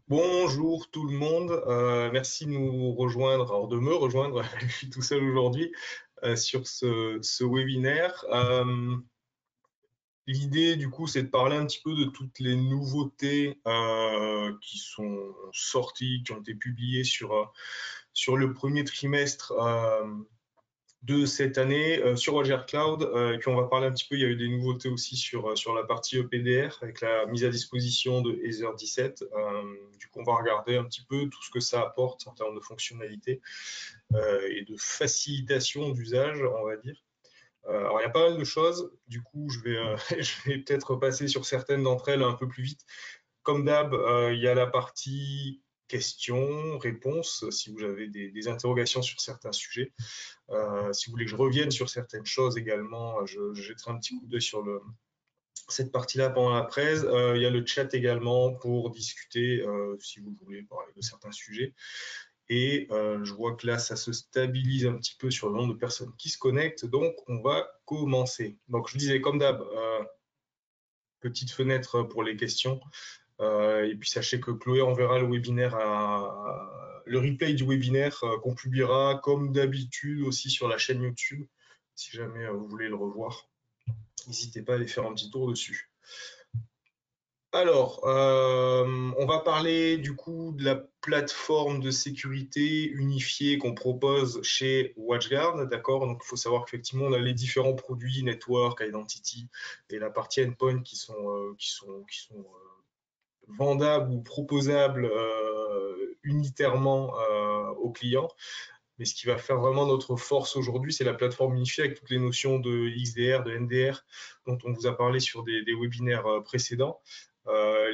Bonjour tout le monde, merci de nous rejoindre, alors de me rejoindre, je suis tout seul aujourd'hui sur ce webinaire. L'idée du coup c'est de parler un petit peu de toutes les nouveautés qui sont sorties, qui ont été publiées sur le premier trimestre de cette année sur Roger Cloud. Et puis on va parler un petit peu, il y a eu des nouveautés aussi sur la partie EPDR avec la mise à disposition de Ether 17. Du coup, on va regarder un petit peu tout ce que ça apporte en termes de fonctionnalités et de facilitation d'usage, on va dire. Alors, il y a pas mal de choses. Du coup, je vais peut-être passer sur certaines d'entre elles un peu plus vite. Comme d'hab, il y a la partie questions, réponses, si vous avez des interrogations sur certains sujets. Si vous voulez que je revienne sur certaines choses également, je jetterai un petit coup d'œil sur cette partie-là pendant la presse. Il y a le chat également pour discuter, si vous voulez parler de certains sujets. Et je vois que là, ça se stabilise un petit peu sur le nombre de personnes qui se connectent. Donc, on va commencer. Donc, je disais, comme d'hab, petite fenêtre pour les questions. Et puis, sachez que Chloé enverra le webinaire le replay du webinaire qu'on publiera comme d'habitude aussi sur la chaîne YouTube. Si jamais vous voulez le revoir, n'hésitez pas à aller faire un petit tour dessus. Alors, on va parler du coup de la plateforme de sécurité unifiée qu'on propose chez WatchGuard, d'accord? Donc, il faut savoir qu'effectivement, on a les différents produits, Network, Identity et la partie Endpoint qui sont vendables ou proposables unitairement aux clients. Mais ce qui va faire vraiment notre force aujourd'hui, c'est la plateforme unifiée avec toutes les notions de XDR, de NDR, dont on vous a parlé sur des webinaires précédents.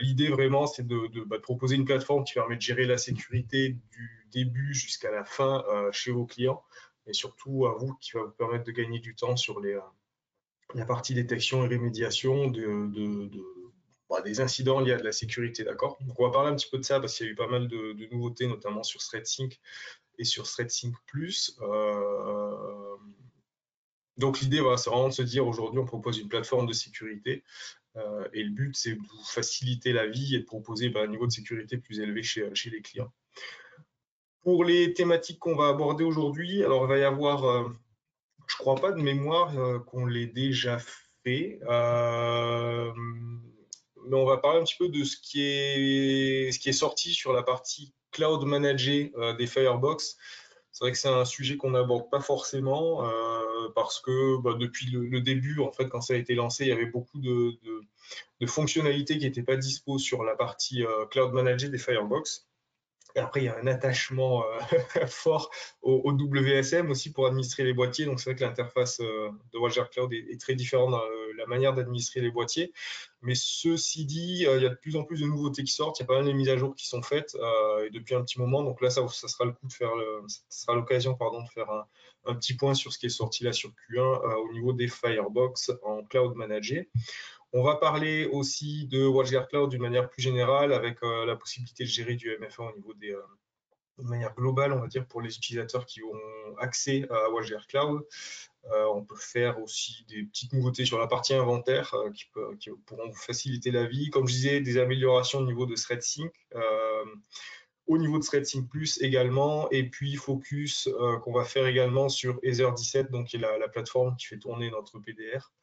L'idée vraiment, c'est de proposer une plateforme qui permet de gérer la sécurité du début jusqu'à la fin chez vos clients, et surtout à vous, qui va vous permettre de gagner du temps sur la partie détection et rémédiation des incidents liés à de la sécurité, d'accord? Donc on va parler un petit peu de ça parce qu'il y a eu pas mal de nouveautés, notamment sur ThreatSync et sur ThreatSync Plus. Donc l'idée, voilà, c'est vraiment de se dire aujourd'hui, on propose une plateforme de sécurité et le but, c'est de vous faciliter la vie et de proposer un niveau de sécurité plus élevé chez les clients. Pour les thématiques qu'on va aborder aujourd'hui, alors il va y avoir, je crois pas de mémoire qu'on l'ait déjà fait, mais on va parler un petit peu de ce qui est sorti sur la partie cloud managée des Firebox. C'est vrai que c'est un sujet qu'on n'aborde pas forcément parce que depuis le début, en fait, quand ça a été lancé, il y avait beaucoup de fonctionnalités qui n'étaient pas dispo sur la partie cloud managée des Firebox. Et après, il y a un attachement fort au WSM aussi pour administrer les boîtiers. Donc, c'est vrai que l'interface de Roger Cloud est très différente dans la manière d'administrer les boîtiers. Mais ceci dit, il y a de plus en plus de nouveautés qui sortent. Il y a pas mal de mises à jour qui sont faites et depuis un petit moment. Donc là, ça sera le coup de faire, ça sera l'occasion, pardon, de faire un petit point sur ce qui est sorti là sur Q1 au niveau des Firebox en cloud managé. On va parler aussi de WatchGuard Cloud d'une manière plus générale avec la possibilité de gérer du MFA au niveau de manière globale, on va dire, pour les utilisateurs qui ont accès à WatchGuard Cloud. On peut faire aussi des petites nouveautés sur la partie inventaire qui pourront vous faciliter la vie. Comme je disais, des améliorations au niveau de ThreatSync. Au niveau de ThreatSync Plus également, et puis focus qu'on va faire également sur Ether 17, donc qui est la plateforme qui fait tourner notre PDR,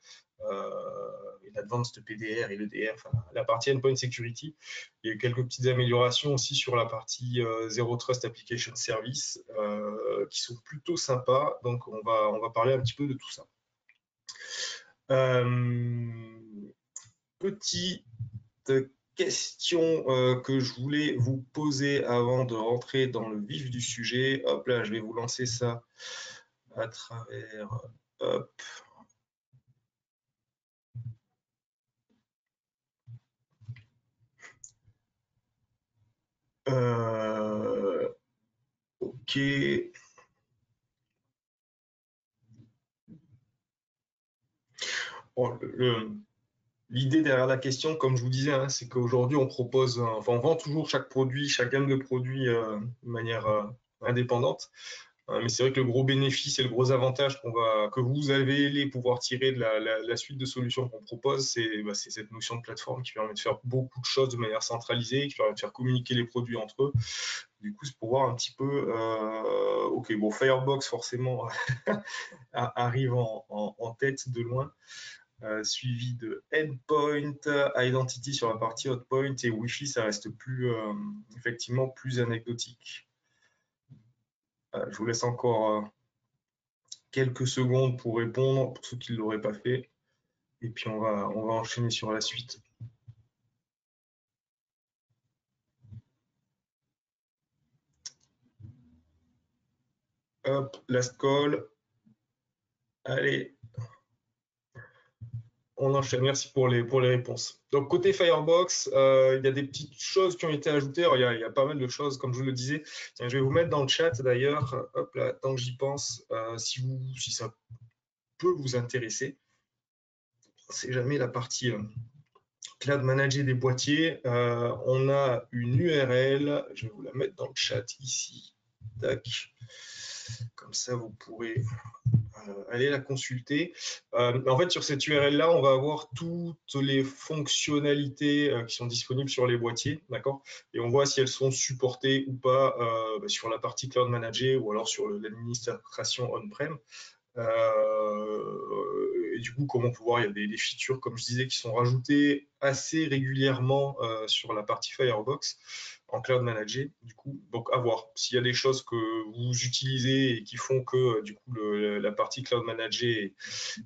et l'Advanced PDR et l'EDR, enfin, la partie Endpoint Security. Il y a eu quelques petites améliorations aussi sur la partie Zero Trust Application Service qui sont plutôt sympas, donc on va parler un petit peu de tout ça. Petite question que je voulais vous poser avant de rentrer dans le vif du sujet. Hop là, je vais vous lancer ça à travers. Hop. Ok. Bon, l'idée derrière la question, comme je vous disais, hein, c'est qu'aujourd'hui on propose, enfin on vend toujours chaque produit, chaque gamme de produits de manière indépendante. Mais c'est vrai que le gros bénéfice et le gros avantage que vous allez pouvoir tirer de la suite de solutions qu'on propose, c'est cette notion de plateforme qui permet de faire beaucoup de choses de manière centralisée, qui permet de faire communiquer les produits entre eux. Du coup, c'est pour voir un petit peu. Ok, bon, Firebox forcément arrive en tête de loin. Suivi de Endpoint, Identity sur la partie Hotpoint et Wi-Fi, ça reste effectivement plus anecdotique. Je vous laisse encore quelques secondes pour répondre, pour ceux qui ne l'auraient pas fait. Et puis on va enchaîner sur la suite. Hop, last call. Allez, on enchaîne. Merci pour les réponses. Donc, côté Firebox, il y a des petites choses qui ont été ajoutées. Alors, il y a pas mal de choses, comme je vous le disais. Tiens, je vais vous mettre dans le chat d'ailleurs, hop là, tant que j'y pense, si ça peut vous intéresser. C'est jamais la partie Cloud Manager des boîtiers. On a une URL, je vais vous la mettre dans le chat ici. Tac. Comme ça, vous pourrez aller la consulter. En fait, sur cette URL-là, on va avoir toutes les fonctionnalités qui sont disponibles sur les boîtiers, d'accord? Et on voit si elles sont supportées ou pas sur la partie Cloud Manager ou alors sur l'administration on-prem. Et du coup, comme on peut voir, il y a des features, comme je disais, qui sont rajoutées assez régulièrement sur la partie Firebox en Cloud Manager. Du coup, donc à voir. S'il y a des choses que vous utilisez et qui font que du coup la partie Cloud Manager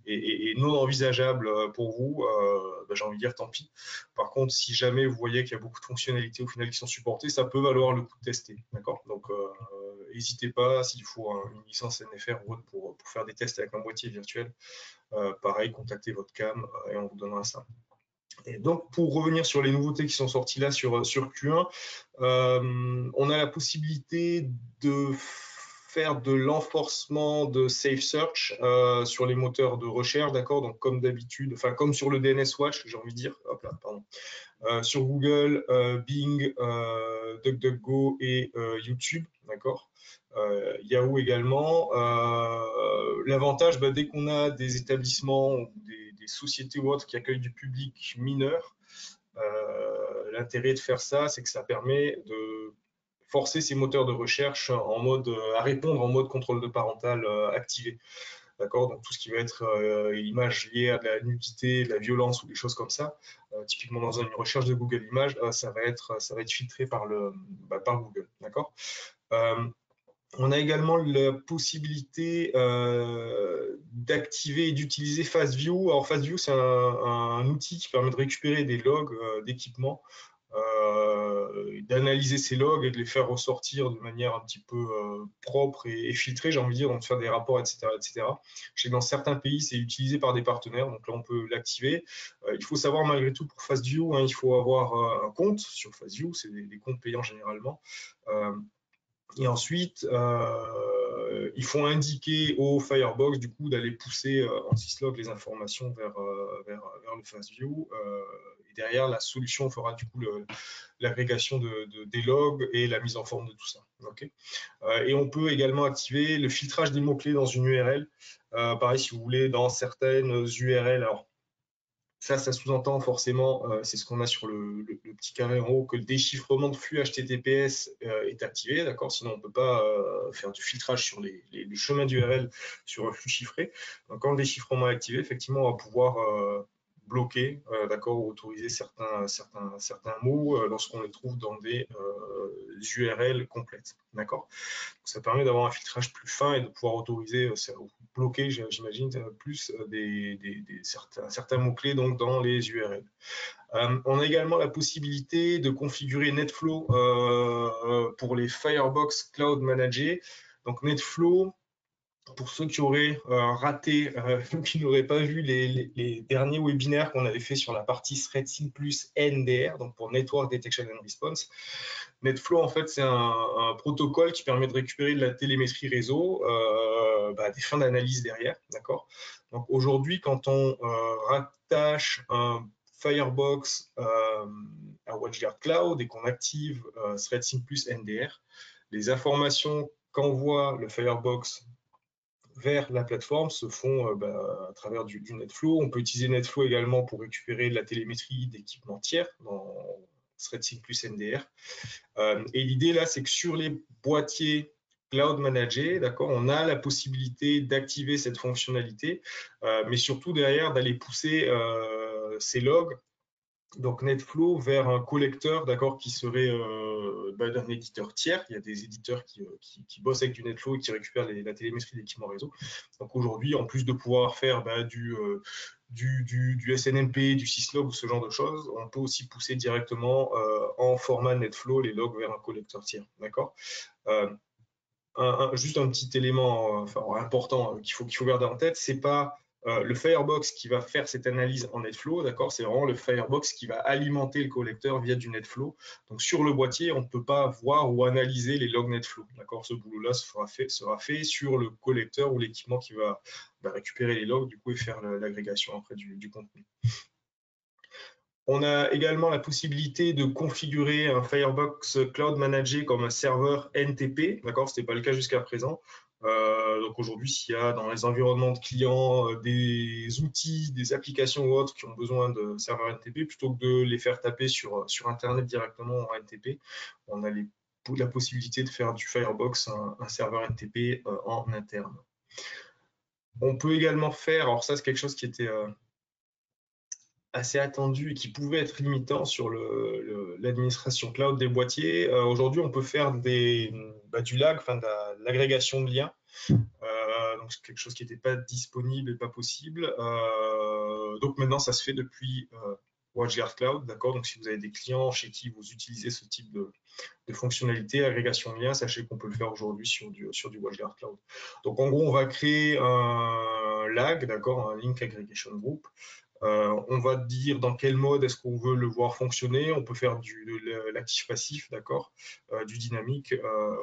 est non envisageable pour vous, j'ai envie de dire tant pis. Par contre, si jamais vous voyez qu'il y a beaucoup de fonctionnalités au final qui sont supportées, ça peut valoir le coup de tester. D'accord? Donc, n'hésitez pas, s'il faut une licence NFR ou autre pour faire des tests avec un boîtier virtuel, pareil, contactez votre CAM et on vous donnera ça. Et donc, pour revenir sur les nouveautés qui sont sorties là sur Q1, on a la possibilité de faire de l'enforcement de Safe Search sur les moteurs de recherche, d'accord? Donc, comme d'habitude, enfin, comme sur le DNS Watch, j'ai envie de dire, hop là, pardon. Sur Google, Bing, DuckDuckGo et YouTube, d'accord? Yahoo également. L'avantage, dès qu'on a des établissements ou des sociétés ou autres qui accueillent du public mineur, l'intérêt de faire ça, c'est que ça permet de forcer ces moteurs de recherche à répondre en mode contrôle de parental activé. D'accord, donc tout ce qui va être images liées à de la nudité, de la violence ou des choses comme ça, typiquement dans une recherche de Google Images, ça va être filtré par Google. D'accord. On a également la possibilité d'activer et d'utiliser FastView. Alors FastView, c'est un outil qui permet de récupérer des logs d'équipement, d'analyser ces logs et de les faire ressortir de manière un petit peu propre et filtrée, j'ai envie de dire, donc de faire des rapports, etc., etc. Je sais que dans certains pays, c'est utilisé par des partenaires, donc là, on peut l'activer. Il faut savoir, malgré tout, pour FastView, il faut avoir un compte sur FastView, c'est des comptes payants généralement. Et ensuite, il faut indiquer au Firebox du coup d'aller pousser en syslog les informations vers le FastView. Et derrière, la solution fera du coup l'agrégation des logs et la mise en forme de tout ça. Okay. Et on peut également activer le filtrage des mots-clés dans une URL. Pareil, si vous voulez, dans certaines URL, alors ça sous-entend forcément, c'est ce qu'on a sur le petit carré en haut, que le déchiffrement de flux HTTPS est activé, d'accord? Sinon, on ne peut pas faire du filtrage sur les chemins d'URL sur un flux chiffré. Donc, quand le déchiffrement est activé, effectivement, on va pouvoir bloquer, d'accord, ou autoriser certains mots lorsqu'on les trouve dans des URL complètes, d'accord? Ça permet d'avoir un filtrage plus fin et de pouvoir autoriser, bloquer, j'imagine, plus certains mots-clés dans les URL. On a également la possibilité de configurer NetFlow pour les Firebox Cloud Manager. Donc NetFlow, pour ceux qui auraient raté, qui n'auraient pas vu les derniers webinaires qu'on avait fait sur la partie ThreatSync plus NDR, donc pour Network Detection and Response, NetFlow, en fait, c'est un protocole qui permet de récupérer de la télémétrie réseau à des fins d'analyse derrière, d'accord? Donc aujourd'hui, quand on rattache un Firebox à WatchGuard Cloud et qu'on active ThreatSync plus NDR, les informations qu'envoie le Firebox vers la plateforme se font à travers du NetFlow. On peut utiliser NetFlow également pour récupérer de la télémétrie d'équipements tiers dans ThreadSync plus NDR. Et l'idée là, c'est que sur les boîtiers Cloud Manager, d'accord, on a la possibilité d'activer cette fonctionnalité, mais surtout derrière d'aller pousser ces logs, donc NetFlow, vers un collecteur, d'accord, qui serait d'un éditeur tiers. Il y a des éditeurs qui bossent avec du NetFlow et qui récupèrent la télémétrie d'équipements réseau. Donc aujourd'hui, en plus de pouvoir faire du SNMP, du syslog ou ce genre de choses, on peut aussi pousser directement en format NetFlow les logs vers un collecteur tiers, d'accord. Juste un petit élément important qu'il faut garder en tête, c'est pas le Firebox qui va faire cette analyse en NetFlow, d'accord, c'est vraiment le Firebox qui va alimenter le collecteur via du NetFlow. Donc sur le boîtier, on ne peut pas voir ou analyser les logs NetFlow, d'accord. Ce boulot-là sera fait sur le collecteur ou l'équipement qui va récupérer les logs du coup et faire l'agrégation après du contenu. On a également la possibilité de configurer un Firebox Cloud Manager comme un serveur NTP, d'accord, ce n'était pas le cas jusqu'à présent. Donc aujourd'hui, s'il y a dans les environnements de clients des outils, des applications ou autres qui ont besoin de serveurs NTP, plutôt que de les faire taper sur Internet directement en NTP, on a la possibilité de faire du Firebox un serveur NTP en interne. On peut également faire, alors ça c'est quelque chose qui était assez attendu et qui pouvait être limitant sur l'administration cloud des boîtiers. Aujourd'hui, on peut faire du lag, enfin de l'agrégation de liens. Donc c'est quelque chose qui n'était pas disponible et pas possible. Donc maintenant, ça se fait depuis WatchGuard Cloud, d'accord. Donc si vous avez des clients chez qui vous utilisez ce type de fonctionnalité, agrégation de liens, sachez qu'on peut le faire aujourd'hui sur du WatchGuard Cloud. Donc en gros, on va créer un lag, d'accord, un Link Aggregation Group. On va dire dans quel mode est-ce qu'on veut le voir fonctionner. On peut faire de l'actif passif, d'accord, du dynamique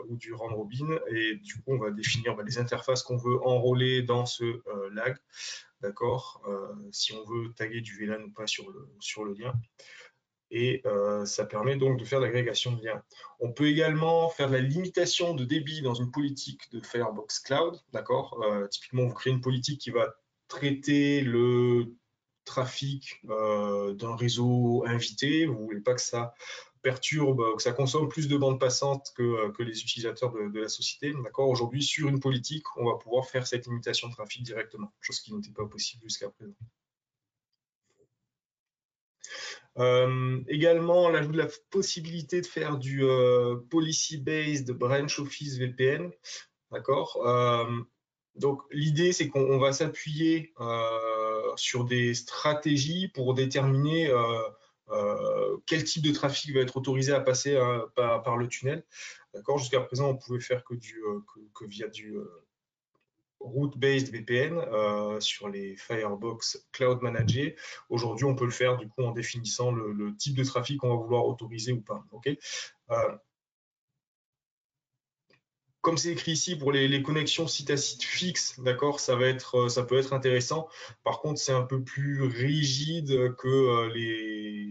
ou du round robin. Et du coup, on va définir les interfaces qu'on veut enrôler dans ce lag, d'accord, si on veut taguer du VLAN ou pas sur le lien. Et ça permet donc de faire l'agrégation de liens. On peut également faire de la limitation de débit dans une politique de Firebox Cloud, d'accord. Typiquement, vous créez une politique qui va traiter le trafic d'un réseau invité. Vous ne voulez pas que ça perturbe, que ça consomme plus de bandes passantes que les utilisateurs de la société. D'accord. Aujourd'hui, sur une politique, on va pouvoir faire cette limitation de trafic directement, chose qui n'était pas possible jusqu'à présent. Également, l'ajout de la possibilité de faire du policy-based branch office VPN. D'accord. Donc, l'idée, c'est qu'on va s'appuyer sur des stratégies pour déterminer quel type de trafic va être autorisé à passer par le tunnel. D'accord. Jusqu'à présent, on pouvait faire que via du route-based VPN sur les Firebox Cloud Manager. Aujourd'hui, on peut le faire du coup en définissant le type de trafic qu'on va vouloir autoriser ou pas. Okay. Comme c'est écrit ici pour les connexions site à site fixes, d'accord, ça peut être intéressant. Par contre, c'est un peu plus rigide que les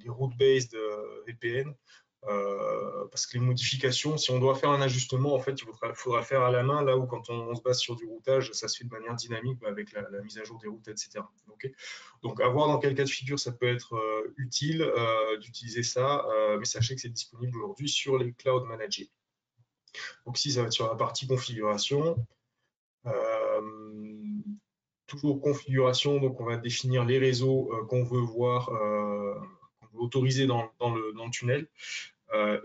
route-based VPN. Parce que les modifications, si on doit faire un ajustement, en fait, il faudra le faire à la main, là où quand on se base sur du routage, ça se fait de manière dynamique avec la mise à jour des routes, etc. Okay. Donc, à voir dans quel cas de figure ça peut être utile d'utiliser ça, mais sachez que c'est disponible aujourd'hui sur les Cloud Managers. Donc ici, ça va être sur la partie configuration. Toujours configuration, donc on va définir les réseaux qu'on veut voir, qu'on veut autoriser dans le tunnel.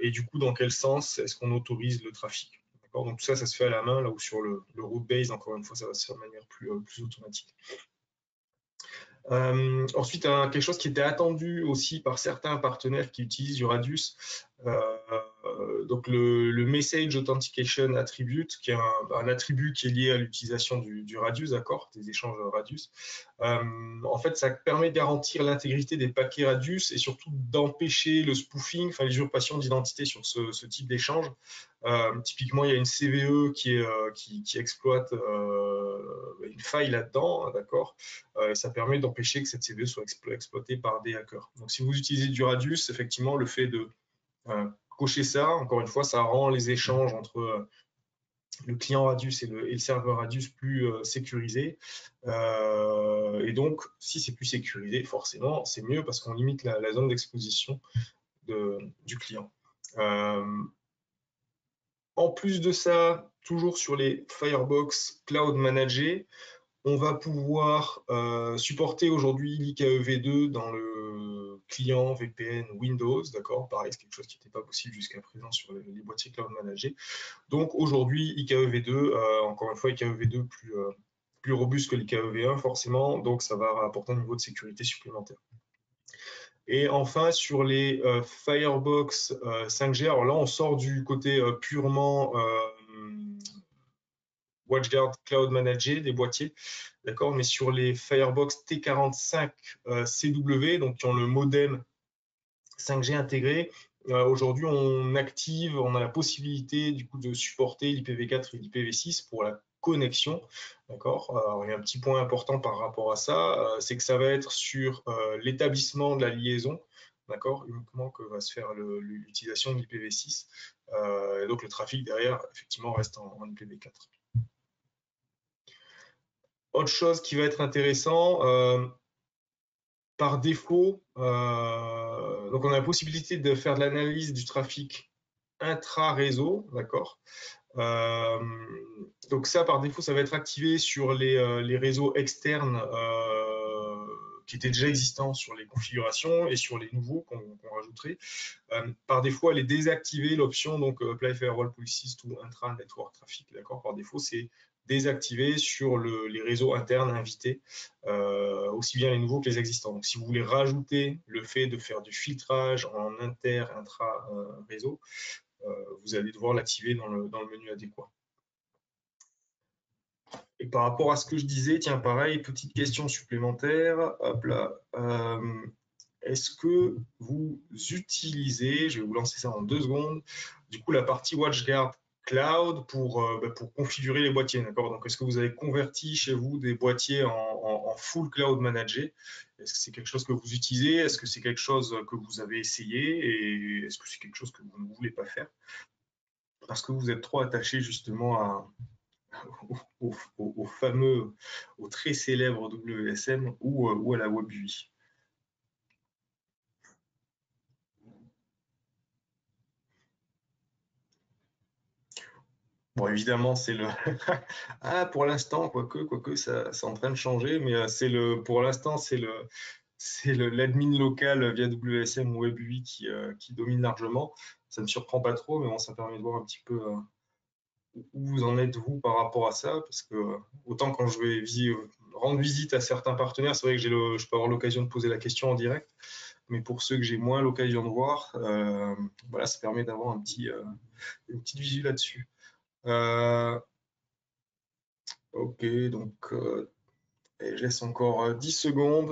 Et du coup, dans quel sens est-ce qu'on autorise le trafic. Donc tout ça, ça se fait à la main, là où sur le route base, encore une fois, ça va se faire de manière plus automatique. Ensuite, quelque chose qui était attendu aussi par certains partenaires qui utilisent du Radius, donc le Message Authentication Attribute, qui est un attribut qui est lié à l'utilisation du Radius, d'accord, des échanges Radius. En fait, ça permet de garantir l'intégrité des paquets Radius et surtout d'empêcher le spoofing, enfin l'usurpation d'identité sur ce type d'échange. Typiquement, il y a une CVE qui exploite une faille là-dedans, d'accord, et ça permet d'empêcher que cette CVE soit exploitée par des hackers. Donc, si vous utilisez du Radius, effectivement, le fait de cocher ça, encore une fois, ça rend les échanges entre le client Radius et le serveur Radius plus sécurisé. Et donc, si c'est plus sécurisé, forcément, c'est mieux parce qu'on limite la zone d'exposition du client. En plus de ça, toujours sur les Firebox Cloud Managés, on va pouvoir supporter aujourd'hui l'IKEv2 dans le client VPN Windows, d'accord. Pareil, c'est quelque chose qui n'était pas possible jusqu'à présent sur les boîtiers cloud managés. Donc aujourd'hui, IKEv2, encore une fois, IKEv2 plus robuste que l'IKEv1 forcément, donc ça va apporter un niveau de sécurité supplémentaire. Et enfin, sur les Firebox 5G, alors là, on sort du côté purement WatchGuard Cloud Manager des boîtiers, d'accord, mais sur les Firebox T45 CW, donc qui ont le modem 5G intégré, aujourd'hui on active, on a la possibilité du coup de supporter l'IPv4 et l'IPv6 pour la connexion, d'accord. Alors, il y a un petit point important par rapport à ça, c'est que ça va être sur l'établissement de la liaison, d'accord, uniquement que va se faire l'utilisation de l'IPv6, et donc le trafic derrière effectivement reste en IPv4. Autre chose qui va être intéressant, par défaut, donc on a la possibilité de faire de l'analyse du trafic intra-réseau, d'accord. Donc ça, par défaut, ça va être activé sur les réseaux externes qui étaient déjà existants sur les configurations et sur les nouveaux qu'on rajouterait. Par défaut, elle est désactivée, l'option donc Apply Firewall Policies to Intra-Network Traffic, d'accord. Par défaut, c'est désactivé sur les réseaux internes invités, aussi bien les nouveaux que les existants. Donc, si vous voulez rajouter le fait de faire du filtrage en intra-réseau, vous allez devoir l'activer dans le menu adéquat. Et par rapport à ce que je disais, tiens, pareil, petite question supplémentaire. Hop là. Est-ce que vous utilisez, je vais vous lancer ça en 2 secondes, du coup la partie WatchGuard Cloud pour configurer les boîtiers, d'accord. Donc est-ce que vous avez converti chez vous des boîtiers en full cloud managé? Est-ce que c'est quelque chose que vous utilisez? Est-ce que c'est quelque chose que vous avez essayé? Et est-ce que c'est quelque chose que vous ne voulez pas faire? Parce que vous êtes trop attaché justement au fameux, au très célèbre WSM ou à la WebUI. Bon, évidemment, c'est le. Ah, pour l'instant, quoique ça, c'est en train de changer, mais pour l'instant, c'est l'admin local via WSM ou WebUI qui domine largement. Ça ne me surprend pas trop, mais bon, ça permet de voir un petit peu où vous en êtes vous par rapport à ça, parce que autant quand je vais rendre visite à certains partenaires, c'est vrai que je peux avoir l'occasion de poser la question en direct, mais pour ceux que j'ai moins l'occasion de voir, voilà, ça permet d'avoir une petite visu là-dessus. Ok, donc je laisse encore 10 secondes.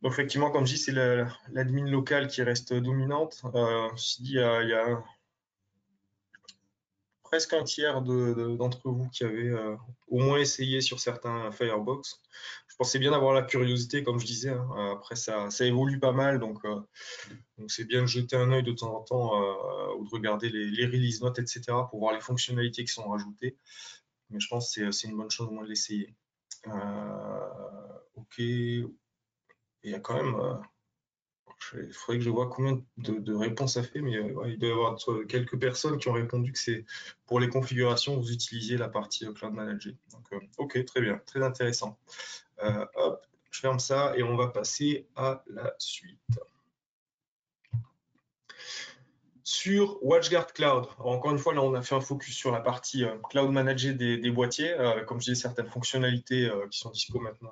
Donc effectivement, comme je dis, c'est l'admin local qui reste dominante. Il y a presque un tiers d'entre vous qui avez au moins essayé sur certains Firebox. Je pensais bien d'avoir la curiosité, comme je disais, hein. Après, ça évolue pas mal, donc c'est bien de jeter un œil de temps en temps ou de regarder les release notes, etc., pour voir les fonctionnalités qui sont rajoutées. Mais je pense que c'est une bonne chose au moins de l'essayer. Ok, il y a quand même. Il faudrait que je vois combien de réponses ça fait, mais ouais, il doit y avoir quelques personnes qui ont répondu que c'est pour les configurations, vous utilisiez la partie Cloud Manager. Donc, ok, très bien, très intéressant. Hop, je ferme ça et on va passer à la suite. Sur WatchGuard Cloud, alors encore une fois, là, on a fait un focus sur la partie Cloud Manager des boîtiers, comme je disais, certaines fonctionnalités qui sont dispo maintenant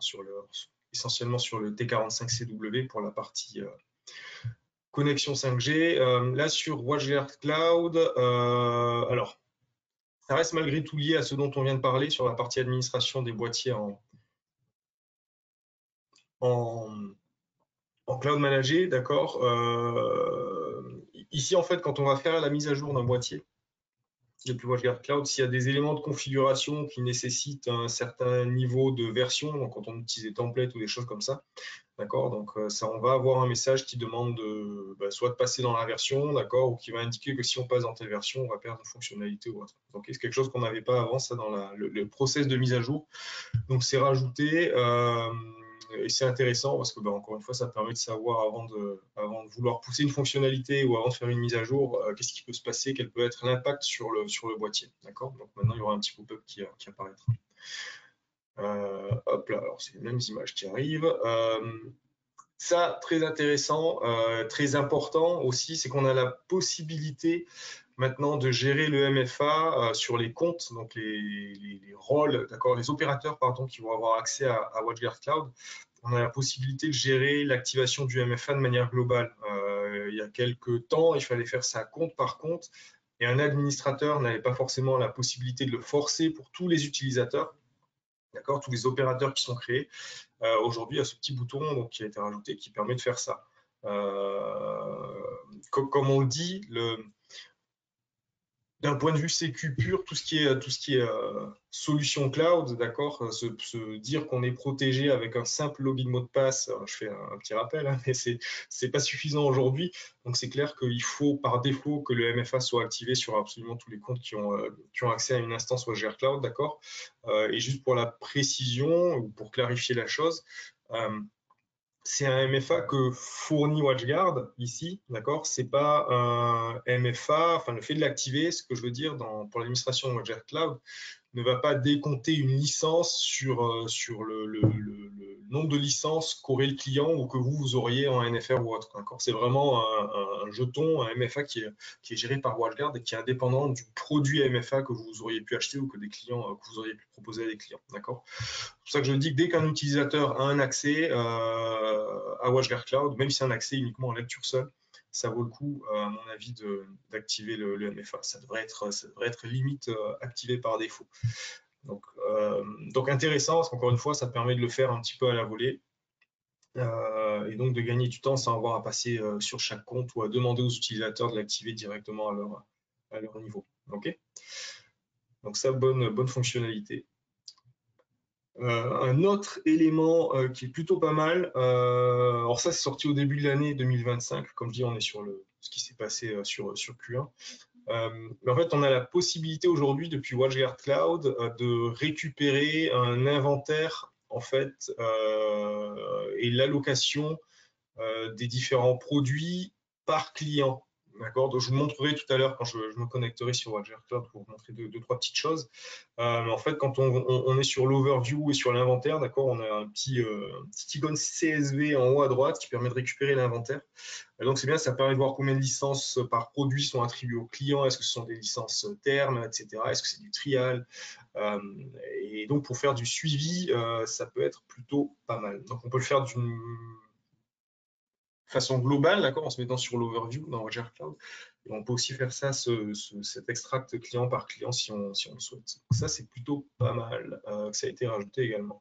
essentiellement sur le T45 CW pour la partie connexion 5G. Là, sur WatchGuard Cloud, alors, ça reste malgré tout lié à ce dont on vient de parler sur la partie administration des boîtiers en cloud managé, d'accord. Ici, en fait, quand on va faire la mise à jour d'un boîtier depuis WatchGuard Cloud, s'il y a des éléments de configuration qui nécessitent un certain niveau de version, donc quand on utilise des templates ou des choses comme ça, D'accord, donc ça, on va avoir un message qui demande soit de passer dans la version, d'accord, ou qui va indiquer que si on passe dans telle version, on va perdre une fonctionnalité ou autre. Donc c'est quelque chose qu'on n'avait pas avant, ça, dans le process de mise à jour. Donc c'est rajouté et c'est intéressant parce que, encore une fois, ça permet de savoir avant de vouloir pousser une fonctionnalité ou avant de faire une mise à jour, qu'est-ce qui peut se passer, quel peut être l'impact sur le boîtier. D'accord, donc maintenant, il y aura un petit pop-up qui apparaîtra. Hop là, alors c'est les mêmes images qui arrivent. Ça, très intéressant, très important aussi, c'est qu'on a la possibilité maintenant de gérer le MFA sur les comptes, donc les rôles, d'accord, les opérateurs pardon, qui vont avoir accès à WatchGuard Cloud. On a la possibilité de gérer l'activation du MFA de manière globale. Il y a quelques temps, il fallait faire ça compte par compte, et un administrateur n'avait pas forcément la possibilité de le forcer pour tous les utilisateurs. D'accord, tous les opérateurs qui sont créés. Aujourd'hui, il y a ce petit bouton donc, qui a été rajouté qui permet de faire ça. Comme on le dit, d'un point de vue sécu pur, tout ce qui est solution cloud, d'accord, se dire qu'on est protégé avec un simple login mot de passe, je fais un petit rappel, hein, mais c'est pas suffisant aujourd'hui. Donc c'est clair qu'il faut par défaut que le MFA soit activé sur absolument tous les comptes qui ont accès à une instance WatchGuard Cloud, d'accord. Et juste pour la précision ou pour clarifier la chose. C'est un MFA que fournit WatchGuard ici, d'accord. C'est pas un MFA, enfin le fait de l'activer, ce que je veux dire pour l'administration de WatchGuard Cloud, ne va pas décompter une licence sur le nombre de licences qu'aurait le client ou que vous auriez en NFR ou autre. C'est vraiment un jeton, un MFA qui est géré par WatchGuard et qui est indépendant du produit MFA que vous auriez pu acheter ou que vous auriez pu proposer à des clients. D'accord. C'est pour ça que je dis que dès qu'un utilisateur a un accès à WatchGuard Cloud, même si c'est un accès uniquement en lecture seule, ça vaut le coup, à mon avis, d'activer le MFA. Ça devrait être limite activé par défaut. Donc intéressant, parce qu'encore une fois, ça permet de le faire un petit peu à la volée. Et donc de gagner du temps sans avoir à passer sur chaque compte ou à demander aux utilisateurs de l'activer directement à leur niveau. Okay, donc ça, bonne fonctionnalité. Un autre élément qui est plutôt pas mal, alors ça c'est sorti au début de l'année 2025, comme je dis on est sur ce qui s'est passé sur Q1. Mais en fait on a la possibilité aujourd'hui depuis WatchGuard Cloud de récupérer un inventaire en fait et l'allocation des différents produits par client. D'accord. Donc je vous montrerai tout à l'heure quand je me connecterai sur WatchGuard Cloud pour vous montrer deux, trois petites choses. Mais en fait, quand on est sur l'overview et sur l'inventaire, d'accord, on a un petit icône CSV en haut à droite qui permet de récupérer l'inventaire. Donc c'est bien, ça permet de voir combien de licences par produit sont attribuées aux clients. Est-ce que ce sont des licences termes, etc. Est-ce que c'est du trial? Et donc pour faire du suivi, ça peut être plutôt pas mal. Donc on peut le faire d'une façon globale, d'accord, en se mettant sur l'overview dans WatchGuard Cloud. Et on peut aussi faire ça, cet extract client par client si on le souhaite. Donc ça, c'est plutôt pas mal que ça a été rajouté également.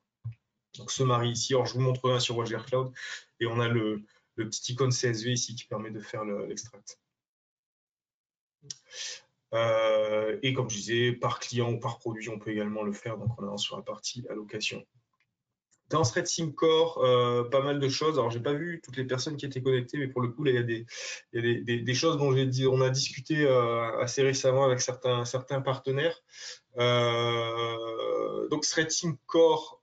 Donc ce mari ici, alors je vous montrerai un sur WatchGuard Cloud et on a le petit icône CSV ici qui permet de faire l'extract. Et comme je disais, par client ou par produit, on peut également le faire. Donc on est sur la partie allocation. Dans Thread SimCore, pas mal de choses. Alors, j'ai pas vu toutes les personnes qui étaient connectées, mais pour le coup, là, il y a des choses dont on a discuté assez récemment avec certains partenaires. Donc, Thread SimCore,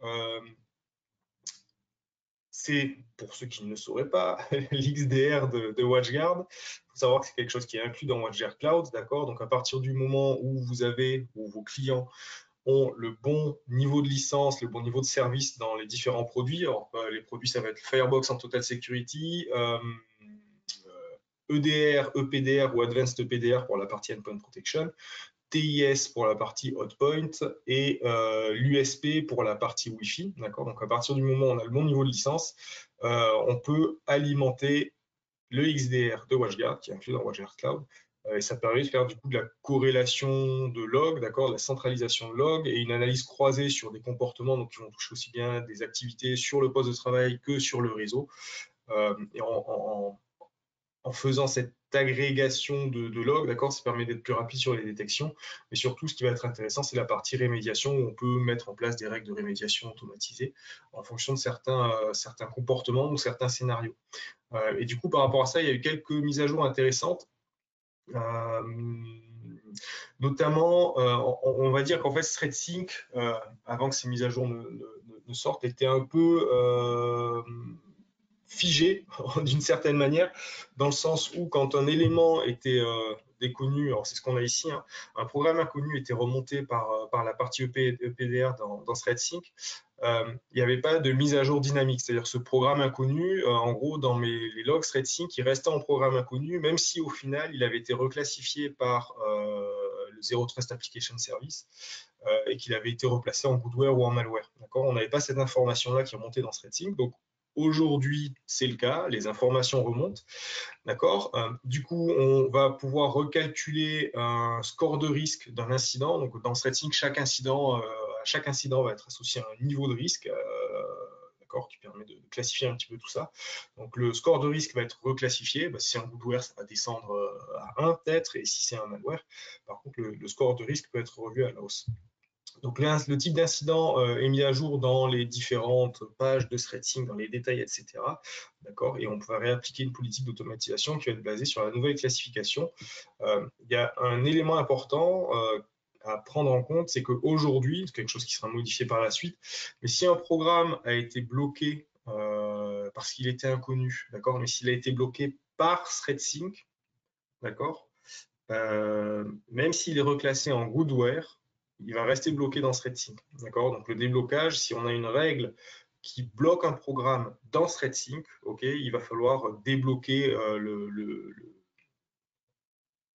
c'est, pour ceux qui ne le sauraient pas, l'XDR de WatchGuard. Il faut savoir que c'est quelque chose qui est inclus dans WatchGuard Cloud, d'accord. Donc, à partir du moment où vos clients ont le bon niveau de licence, le bon niveau de service dans les différents produits. Alors, les produits, ça va être Firebox en Total Security, EDR, EPDR ou Advanced EPDR pour la partie Endpoint Protection, TIS pour la partie Hotpoint et l'USP pour la partie Wi-Fi. D'accord. Donc, à partir du moment où on a le bon niveau de licence, on peut alimenter le XDR de WatchGuard qui est inclus dans WatchGuard Cloud. Et ça permet de faire du coup de la corrélation de logs, d'accord, de la centralisation de logs et une analyse croisée sur des comportements donc, qui vont toucher aussi bien des activités sur le poste de travail que sur le réseau. Et en faisant cette d'agrégation de logs, d'accord, ça permet d'être plus rapide sur les détections, mais surtout ce qui va être intéressant, c'est la partie rémédiation où on peut mettre en place des règles de rémédiation automatisées en fonction de certains comportements ou certains scénarios. Et du coup, par rapport à ça, il y a eu quelques mises à jour intéressantes. Notamment, on va dire qu'en fait, ThreadSync, avant que ces mises à jour ne sortent, était un peu figé d'une certaine manière, dans le sens où quand un élément était déconnu, alors c'est ce qu'on a ici, hein, un programme inconnu était remonté par la partie EPDR dans ThreadSync, il n'y avait pas de mise à jour dynamique. C'est-à-dire ce programme inconnu, en gros, dans les logs ThreadSync, il restait en programme inconnu, même si au final, il avait été reclassifié par le Zero Trust Application Service et qu'il avait été replacé en goodware ou en malware. On n'avait pas cette information-là qui remontait dans ThreadSync. Donc, aujourd'hui, c'est le cas, les informations remontent. D'accord. Du coup, on va pouvoir recalculer un score de risque d'un incident. Donc, dans ThreadSync, chaque incident va être associé à un niveau de risque, d'accord, qui permet de classifier un petit peu tout ça. Donc, le score de risque va être reclassifié. Si c'est un goodware, ça va descendre à 1 peut-être, et si c'est un malware, par contre, le score de risque peut être revu à la hausse. Donc, le type d'incident est mis à jour dans les différentes pages de ThreadSync, dans les détails, etc. D'accord. Et on peut réappliquer une politique d'automatisation qui va être basée sur la nouvelle classification. Il y a un élément important à prendre en compte, c'est qu'aujourd'hui, c'est quelque chose qui sera modifié par la suite, mais si un programme a été bloqué parce qu'il était inconnu, d'accord, mais s'il a été bloqué par ThreadSync, d'accord, même s'il est reclassé en goodware, il va rester bloqué dans ThreadSync. D'accord. Donc le déblocage, si on a une règle qui bloque un programme dans ThreadSync, ok, il va falloir débloquer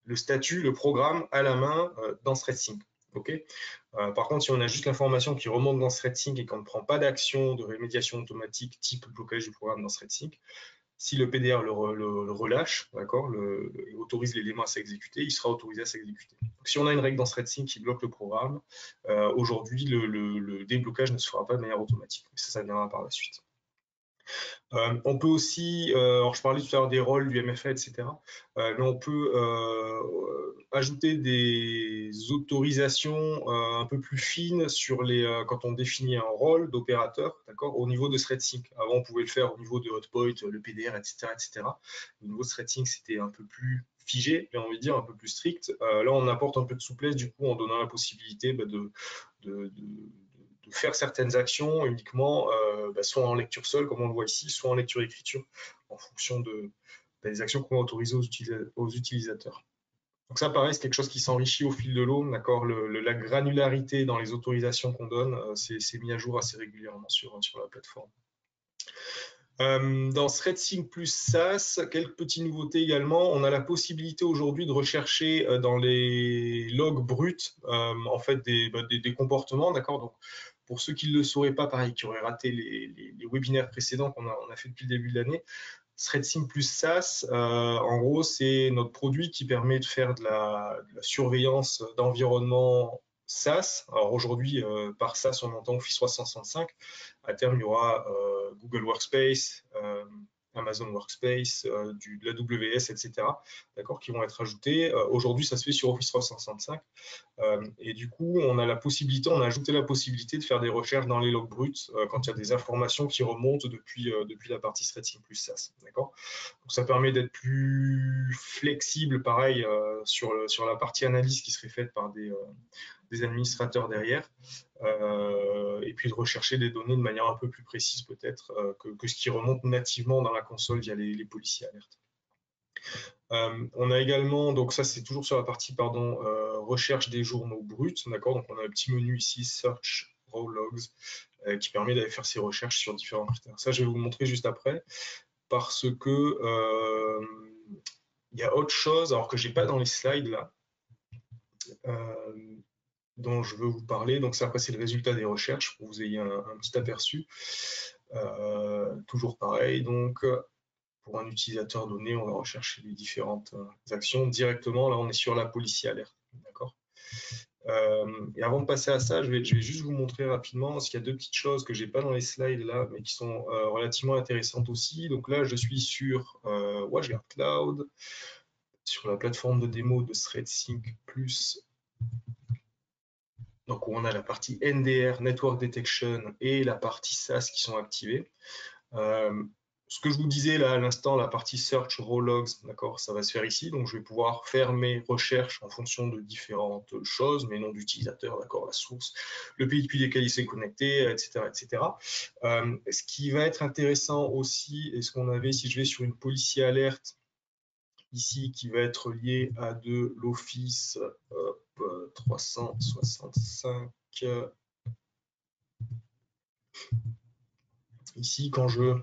le statut, le programme à la main dans ThreadSync. Okay. Par contre, si on a juste l'information qui remonte dans ThreadSync et qu'on ne prend pas d'action de rémédiation automatique type blocage du programme dans ThreadSync, si le PDR le relâche, d'accord, et autorise l'élément à s'exécuter, il sera autorisé à s'exécuter. Si on a une règle dans ThreadSync qui bloque le programme, aujourd'hui, le déblocage ne se fera pas de manière automatique. Ça viendra par la suite. On peut aussi, alors je parlais tout à l'heure des rôles du MFA, etc., mais on peut ajouter des autorisations un peu plus fines sur quand on définit un rôle d'opérateur, d'accord, au niveau de ThreadSync. Avant, on pouvait le faire au niveau de Hotpoint, le PDR, etc., etc. Au niveau de ThreadSync, c'était un peu plus figé, j'ai envie de dire, un peu plus strict. Là, on apporte un peu de souplesse, du coup, en donnant la possibilité de faire certaines actions uniquement soit en lecture seule, comme on le voit ici, soit en lecture-écriture, en fonction des actions qu'on va autoriser aux utilisateurs. Donc ça, pareil, c'est quelque chose qui s'enrichit au fil de l'eau, d'accord. La granularité dans les autorisations qu'on donne, c'est mis à jour assez régulièrement sur la plateforme. Dans ThreadSync plus SaaS, quelques petites nouveautés également. On a la possibilité aujourd'hui de rechercher dans les logs bruts en fait des comportements, d'accord. Donc pour ceux qui ne le sauraient pas, pareil, qui auraient raté les webinaires précédents qu'on a fait depuis le début de l'année, ThreadSync plus SaaS, en gros, c'est notre produit qui permet de faire de la surveillance d'environnement SaaS. Alors aujourd'hui, par SaaS, on entend Office 365. À terme, il y aura Google Workspace, Amazon Workspace, de l'AWS, etc., d'accord, qui vont être ajoutés. Aujourd'hui, ça se fait sur Office 365. Et du coup, on a ajouté la possibilité de faire des recherches dans les logs bruts quand il y a des informations qui remontent depuis la partie ThreadSync plus SaaS. D'accord. Donc ça permet d'être plus flexible, pareil, sur la partie analyse qui serait faite par des administrateurs derrière, et puis de rechercher des données de manière un peu plus précise peut-être que ce qui remonte nativement dans la console via les policiers alertes. On a également, donc ça c'est toujours sur la partie recherche des journaux bruts, d'accord. Donc on a un petit menu ici, Search Raw Logs, qui permet d'aller faire ses recherches sur différents critères. Ça je vais vous le montrer juste après, parce que il y a autre chose, alors que j'ai pas dans les slides là, dont je veux vous parler. Donc ça, après, c'est le résultat des recherches pour que vous ayez un petit aperçu. Toujours pareil, donc pour un utilisateur donné, on va rechercher les différentes actions directement. Là, on est sur la policy alert, d'accord. Et avant de passer à ça, je vais juste vous montrer rapidement, parce qu'il y a deux petites choses que j'ai pas dans les slides là, mais qui sont relativement intéressantes aussi. Donc là, je suis sur WatchGuard Cloud. sur la plateforme de démo de ThreadSync Plus, donc où on a la partie NDR, Network Detection, et la partie SaaS qui sont activées. Ce que je vous disais là à l'instant, la partie Search Raw Logs, d'accord, ça va se faire ici. Donc je vais pouvoir faire mes recherches en fonction de différentes choses, mes noms d'utilisateurs, d'accord, la source, le pays depuis lequel il s'est connecté, etc., etc. Ce qui va être intéressant aussi, et ce qu'on avait, si je vais sur une policy alerte ici, qui va être liée à de l'Office 365. Ici, quand je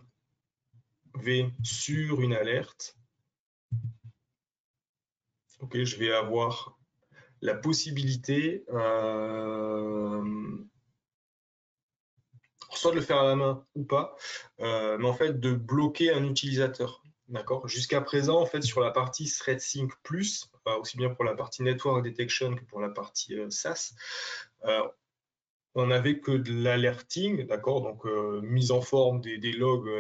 vais sur une alerte, ok, je vais avoir la possibilité soit de le faire à la main ou pas, mais en fait de bloquer un utilisateur. D'accord. Jusqu'à présent, en fait, sur la partie ThreadSync Plus, aussi bien pour la partie Network Detection que pour la partie SaaS, on n'avait que de l'alerting, d'accord, donc mise en forme des logs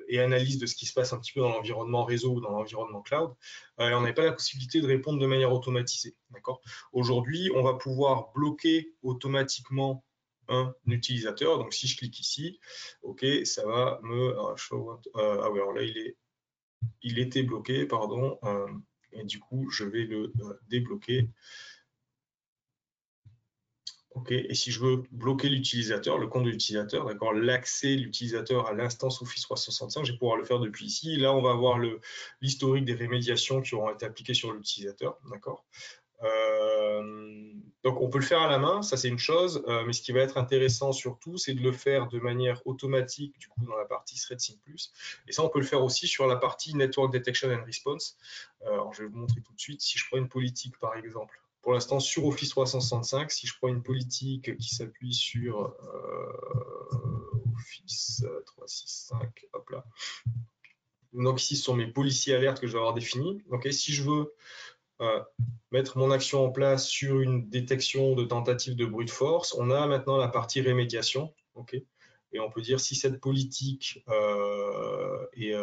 et analyse de ce qui se passe un petit peu dans l'environnement réseau ou dans l'environnement cloud. On n'avait pas la possibilité de répondre de manière automatisée, d'accord. Aujourd'hui, on va pouvoir bloquer automatiquement un utilisateur. Donc si je clique ici, ok, ça va me ah oui, alors là il était bloqué, pardon, et du coup je vais le débloquer. Ok, et si je veux bloquer l'utilisateur, le compte de l'utilisateur, d'accord, l'accès de l'utilisateur à l'instance Office 365, je vais pouvoir le faire depuis ici. Là, on va avoir l'historique des rémédiations qui auront été appliquées sur l'utilisateur, d'accord. Donc, on peut le faire à la main, ça c'est une chose, mais ce qui va être intéressant surtout, c'est de le faire de manière automatique, du coup, dans la partie ThreadSync Plus. Et ça, on peut le faire aussi sur la partie Network Detection and Response. Alors, je vais vous montrer tout de suite. Si je prends une politique, par exemple, pour l'instant, sur Office 365, si je prends une politique qui s'appuie sur Office 365, hop là. Donc ici, ce sont mes policies alertes que je vais avoir définies. Donc, si je veux mettre mon action en place sur une détection de tentative de brute force, on a maintenant la partie rémédiation. Okay, et on peut dire si cette politique est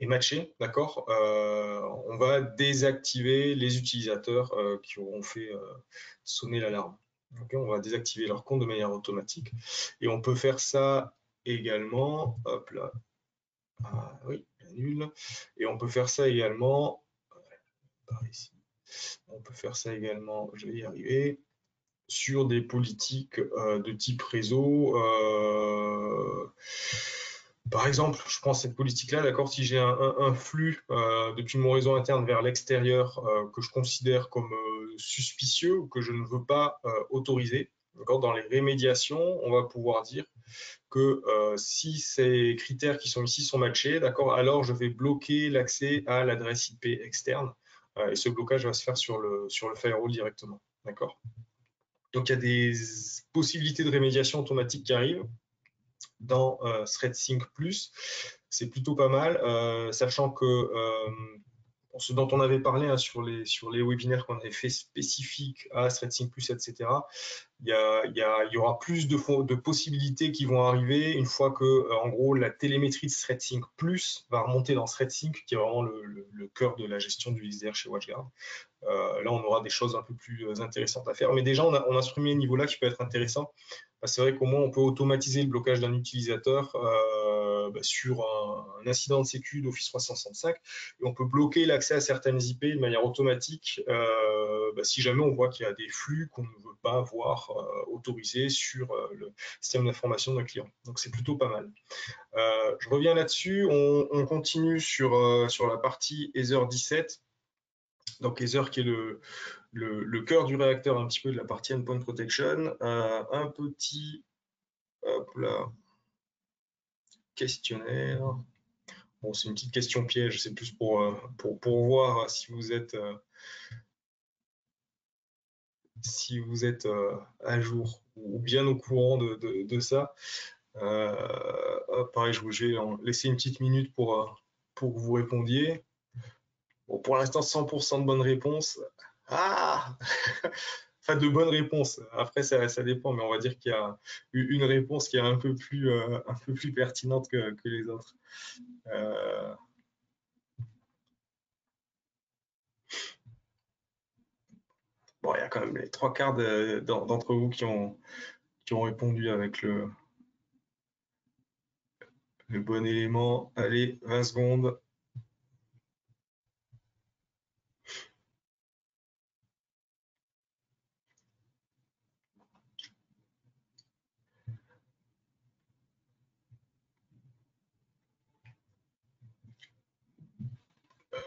matché, d'accord, on va désactiver les utilisateurs qui auront fait sonner l'alarme. Okay, on va désactiver leur compte de manière automatique. Et on peut faire ça également, hop là, ah, oui, nul. Et on peut faire ça également, par ici, on peut faire ça également, je vais y arriver, sur des politiques de type réseau. Par exemple, je prends cette politique-là, d'accord, si j'ai un flux depuis mon réseau interne vers l'extérieur que je considère comme suspicieux ou que je ne veux pas autoriser, d'accord, dans les rémédiations, on va pouvoir dire que si ces critères qui sont ici sont matchés, d'accord, alors je vais bloquer l'accès à l'adresse IP externe et ce blocage va se faire sur le firewall directement, d'accord. Donc il y a des possibilités de rémédiation automatique qui arrivent dans ThreadSync Plus, c'est plutôt pas mal, sachant que ce dont on avait parlé hein, sur les webinaires qu'on avait fait spécifiques à ThreadSync Plus, etc., il y aura plus de possibilités qui vont arriver une fois que, en gros, la télémétrie de ThreadSync Plus va remonter dans ThreadSync, qui est vraiment le cœur de la gestion du XDR chez WatchGuard. Là, on aura des choses un peu plus intéressantes à faire. Mais déjà, on a ce premier niveau-là qui peut être intéressant. C'est vrai qu'au moins, on peut automatiser le blocage d'un utilisateur sur un incident de sécu d'Office 365 et on peut bloquer l'accès à certaines IP de manière automatique si jamais on voit qu'il y a des flux qu'on ne veut pas voir autorisés sur le système d'information d'un client. Donc, c'est plutôt pas mal. Je reviens là-dessus. On continue sur la partie Ether 17. Donc Ether qui est le cœur du réacteur un petit peu de la partie Endpoint Protection. Un petit hop là, questionnaire. Bon, c'est une petite question piège, c'est plus pour voir si vous êtes à jour ou bien au courant de ça. Pareil, je vais laisser une petite minute pour que vous répondiez. Bon, pour l'instant, 100% de bonnes réponses. Ah enfin, de bonnes réponses. Après, ça dépend, mais on va dire qu'il y a une réponse qui est un peu plus pertinente que les autres. Euh, bon, il y a quand même les trois quarts d'entre vous qui ont répondu avec le bon élément. Allez, 20 secondes.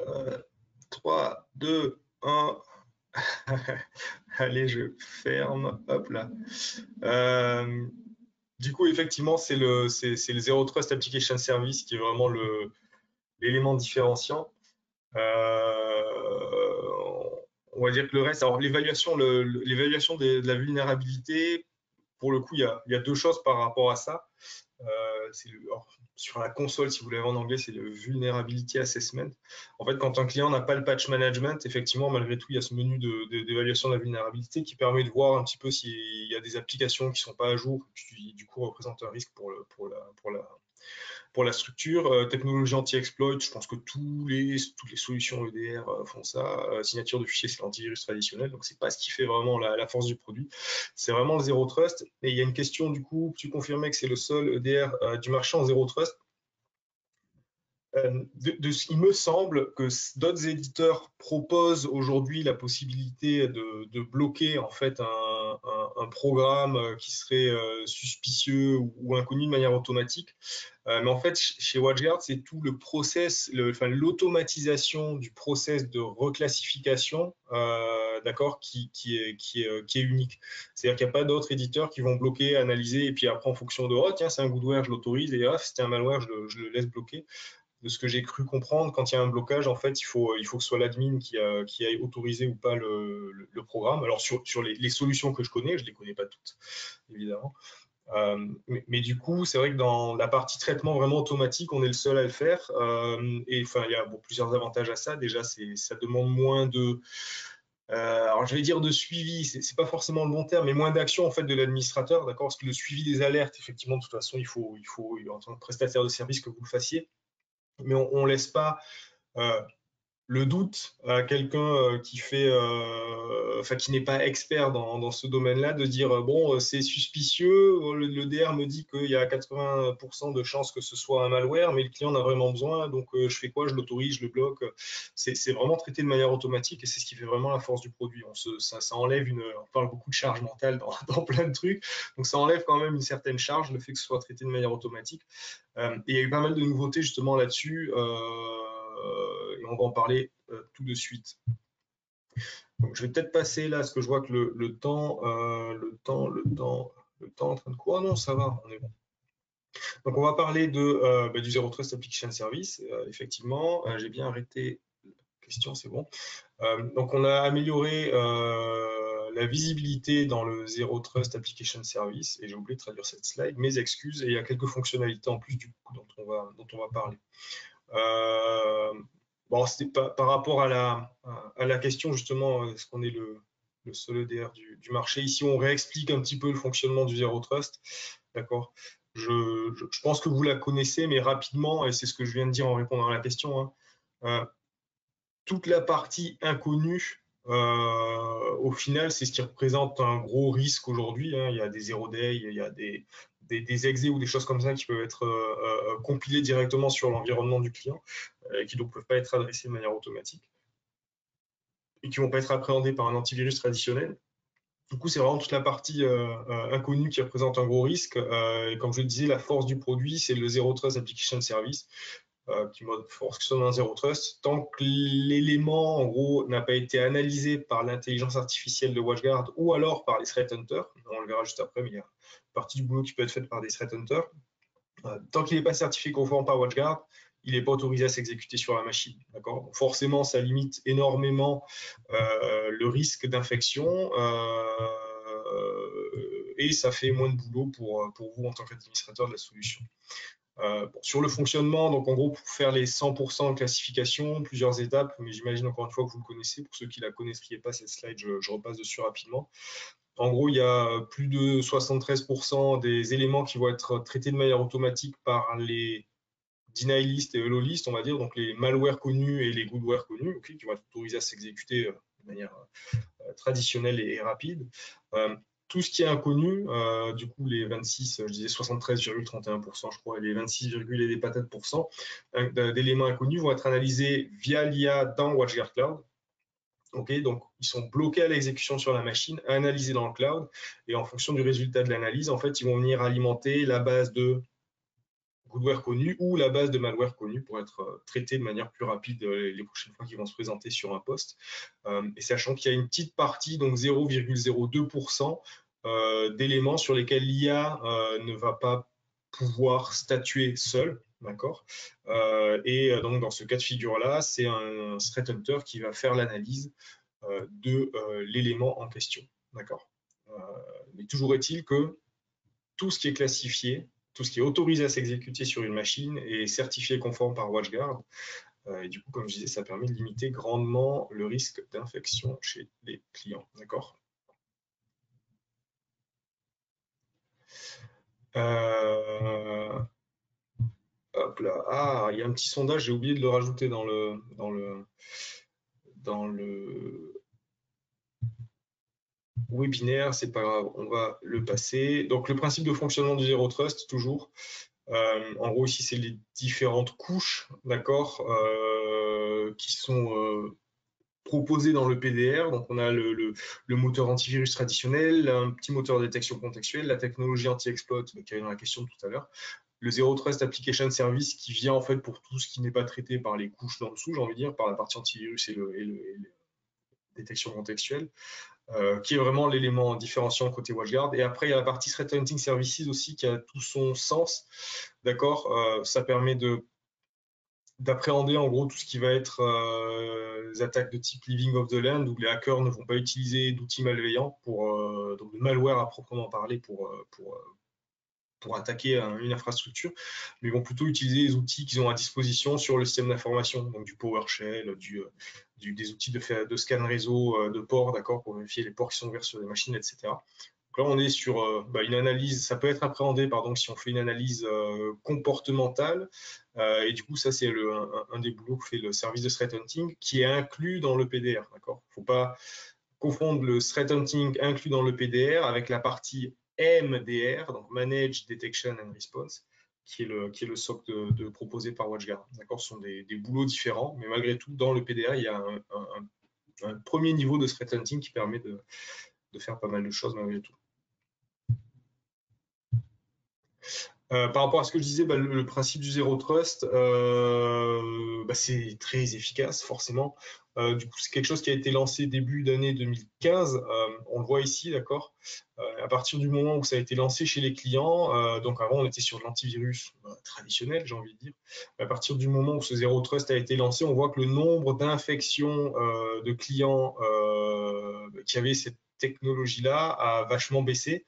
Euh, 3, 2, 1. Allez, je ferme. Hop là. Euh, du coup, effectivement, c'est le Zero Trust Application Service qui est vraiment l'élément différenciant. On va dire que le reste, alors l'évaluation de la vulnérabilité, pour le coup, il y a deux choses par rapport à ça. Sur la console, si vous l'avez en anglais, c'est le Vulnerability Assessment. En fait, quand un client n'a pas le patch management, effectivement, malgré tout, il y a ce menu d'évaluation de la vulnérabilité qui permet de voir un petit peu s'il y a des applications qui ne sont pas à jour, qui du coup représentent un risque pour la structure. Technologie anti-exploit, je pense que toutes les solutions EDR font ça. Signature de fichier, c'est l'antivirus traditionnel, donc c'est pas ce qui fait vraiment la force du produit. C'est vraiment le zéro trust. Et il y a une question du coup, tu confirmais que c'est le seul EDR du marché en zéro trust. Il me semble que d'autres éditeurs proposent aujourd'hui la possibilité de bloquer en fait un programme qui serait suspicieux ou inconnu de manière automatique. Mais en fait, chez WatchGuard, c'est tout le process, l'automatisation du process de reclassification, d'accord, qui est unique. C'est-à-dire qu'il n'y a pas d'autres éditeurs qui vont bloquer, analyser, et puis après, en fonction de, oh tiens, c'est un goodware, je l'autorise, et ah, c'était un malware, je le laisse bloquer. De ce que j'ai cru comprendre, quand il y a un blocage, en fait, il faut que ce soit l'admin qui aille autoriser ou pas le programme. Alors, sur les solutions que je connais, je ne les connais pas toutes, évidemment. Mais du coup, c'est vrai que dans la partie traitement vraiment automatique, on est le seul à le faire. Et enfin, il y a plusieurs avantages à ça. Déjà, ça demande moins de, alors je vais dire de suivi, c'est pas forcément le bon terme, mais moins d'action en fait de l'administrateur, d'accord? Parce que le suivi des alertes, effectivement, de toute façon, il faut en tant que prestataire de service que vous le fassiez, mais on laisse pas euh, le doute à quelqu'un qui fait, enfin qui n'est pas expert dans ce domaine-là, de dire bon, c'est suspicieux, le DR me dit qu'il y a 80% de chances que ce soit un malware, mais le client en a vraiment besoin, donc je fais quoi? Je l'autorise, je le bloque. C'est vraiment traité de manière automatique et c'est ce qui fait vraiment la force du produit. Ça enlève on parle beaucoup de charge mentale dans plein de trucs, donc ça enlève quand même une certaine charge, le fait que ce soit traité de manière automatique. Et il y a eu pas mal de nouveautés justement là-dessus. Et on va en parler tout de suite. Donc, je vais peut-être passer là, parce que je vois que le temps est en train de courir. Non, ça va, on est bon. Donc, on va parler du Zero Trust Application Service. Effectivement, j'ai bien arrêté la question, c'est bon. Donc, on a amélioré la visibilité dans le Zero Trust Application Service. Et j'ai oublié de traduire cette slide. Mes excuses. Et il y a quelques fonctionnalités en plus du coup dont on va parler. Bon, c'était par rapport à la question justement, est-ce qu'on est le seul EDR du marché? Ici, on réexplique un petit peu le fonctionnement du Zero Trust. D'accord. Je pense que vous la connaissez, mais rapidement, et c'est ce que je viens de dire en répondant à la question, hein, toute la partie inconnue, au final, c'est ce qui représente un gros risque aujourd'hui, hein. Il y a des zero day, il y a des exés ou des choses comme ça qui peuvent être compilées directement sur l'environnement du client et qui donc ne peuvent pas être adressées de manière automatique et qui ne vont pas être appréhendées par un antivirus traditionnel. Du coup, c'est vraiment toute la partie inconnue qui représente un gros risque. Et comme je le disais, la force du produit, c'est le Zero Trust Application Service qui fonctionne en Zero Trust. Tant que l'élément, en gros, n'a pas été analysé par l'intelligence artificielle de WatchGuard ou alors par les threat hunters, on le verra juste après, mais il y a une partie du boulot qui peut être faite par des threat hunters. Tant qu'il n'est pas certifié conforme par WatchGuard, il n'est pas autorisé à s'exécuter sur la machine. Forcément, ça limite énormément le risque d'infection et ça fait moins de boulot pour vous en tant qu'administrateur de la solution. Bon, sur le fonctionnement, donc en gros, pour faire les 100% de classification, plusieurs étapes, mais j'imagine encore une fois que vous le connaissez. Pour ceux qui ne la connaîtraient pas, cette slide, je repasse dessus rapidement. En gros, il y a plus de 73% des éléments qui vont être traités de manière automatique par les deny list et hello list, on va dire, donc les malwares connus et les goodware connus, okay, qui vont être autorisés à s'exécuter de manière traditionnelle et rapide. Tout ce qui est inconnu, du coup, les 26, je disais 73,31%, je crois, et les 26, et des patates % d'éléments inconnus vont être analysés via l'IA dans WatchGuard Cloud. Okay, donc, ils sont bloqués à l'exécution sur la machine, analysés dans le cloud, et en fonction du résultat de l'analyse, en fait, ils vont venir alimenter la base de goodware connu ou la base de malware connu pour être traité de manière plus rapide les prochaines fois qu'ils vont se présenter sur un poste. Et sachant qu'il y a une petite partie, donc 0,02% d'éléments sur lesquels l'IA ne va pas pouvoir statuer seul. D'accord. Et donc, dans ce cas de figure-là, c'est un threat hunter qui va faire l'analyse de l'élément en question. D'accord. Mais toujours est-il que tout ce qui est classifié, tout ce qui est autorisé à s'exécuter sur une machine est certifié conforme par WatchGuard. Et du coup, comme je disais, ça permet de limiter grandement le risque d'infection chez les clients. D'accord. Hop là. Ah, il y a un petit sondage, j'ai oublié de le rajouter dans le webinaire, c'est pas grave, on va le passer. Donc, le principe de fonctionnement du Zero Trust, toujours. En gros, ici, c'est les différentes couches, d'accord, qui sont proposées dans le PDR. Donc, on a le moteur antivirus traditionnel, un petit moteur de détection contextuelle, la technologie anti-exploit, qui est dans la question de tout à l'heure, le Zero Trust Application Service qui vient en fait pour tout ce qui n'est pas traité par les couches d'en dessous, j'ai envie de dire, par la partie antivirus et la détection contextuelle. Qui est vraiment l'élément différenciant côté WatchGuard. Et après, il y a la partie Threat Hunting Services aussi qui a tout son sens. D'accord. Ça permet d'appréhender en gros tout ce qui va être les attaques de type Living of the Land, où les hackers ne vont pas utiliser d'outils malveillants, donc de malware à proprement parler, pour attaquer une infrastructure, mais ils vont plutôt utiliser les outils qu'ils ont à disposition sur le système d'information, donc du PowerShell, des outils de scan réseau de ports, d'accord, pour vérifier les ports qui sont ouverts sur les machines, etc. Donc là, on est sur une analyse, ça peut être appréhendé, pardon, si on fait une analyse comportementale, et du coup, ça, c'est un des boulots que fait le service de threat hunting, qui est inclus dans le PDR, d'accord. Il ne faut pas confondre le threat hunting inclus dans le PDR avec la partie MDR, donc Manage Detection and Response, qui est le SOC proposé par WatchGuard. D'accord, ce sont des boulots différents, mais malgré tout, dans le PDR, il y a un premier niveau de threat hunting qui permet de faire pas mal de choses malgré tout. Par rapport à ce que je disais, le principe du Zero Trust, c'est très efficace, forcément. Du coup, c'est quelque chose qui a été lancé début d'année 2015. On le voit ici, d'accord. À partir du moment où ça a été lancé chez les clients, donc avant, on était sur de l'antivirus traditionnel, j'ai envie de dire. À partir du moment où ce Zero Trust a été lancé, on voit que le nombre d'infections de clients qui avaient cette technologie-là a vachement baissé.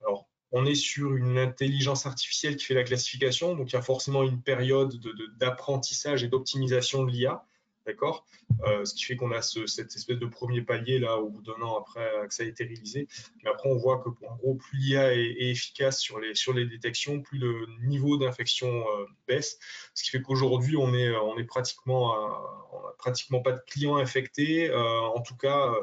Alors, on est sur une intelligence artificielle qui fait la classification, donc il y a forcément une période d'apprentissage et d'optimisation de l'IA, d'accord. Ce qui fait qu'on a cette espèce de premier palier là au bout d'un an après que ça a été réalisé. Mais après, on voit que en gros, plus l'IA est efficace sur les détections, plus le niveau d'infection baisse. Ce qui fait qu'aujourd'hui, on n'a pratiquement pas de clients infectés, en tout cas.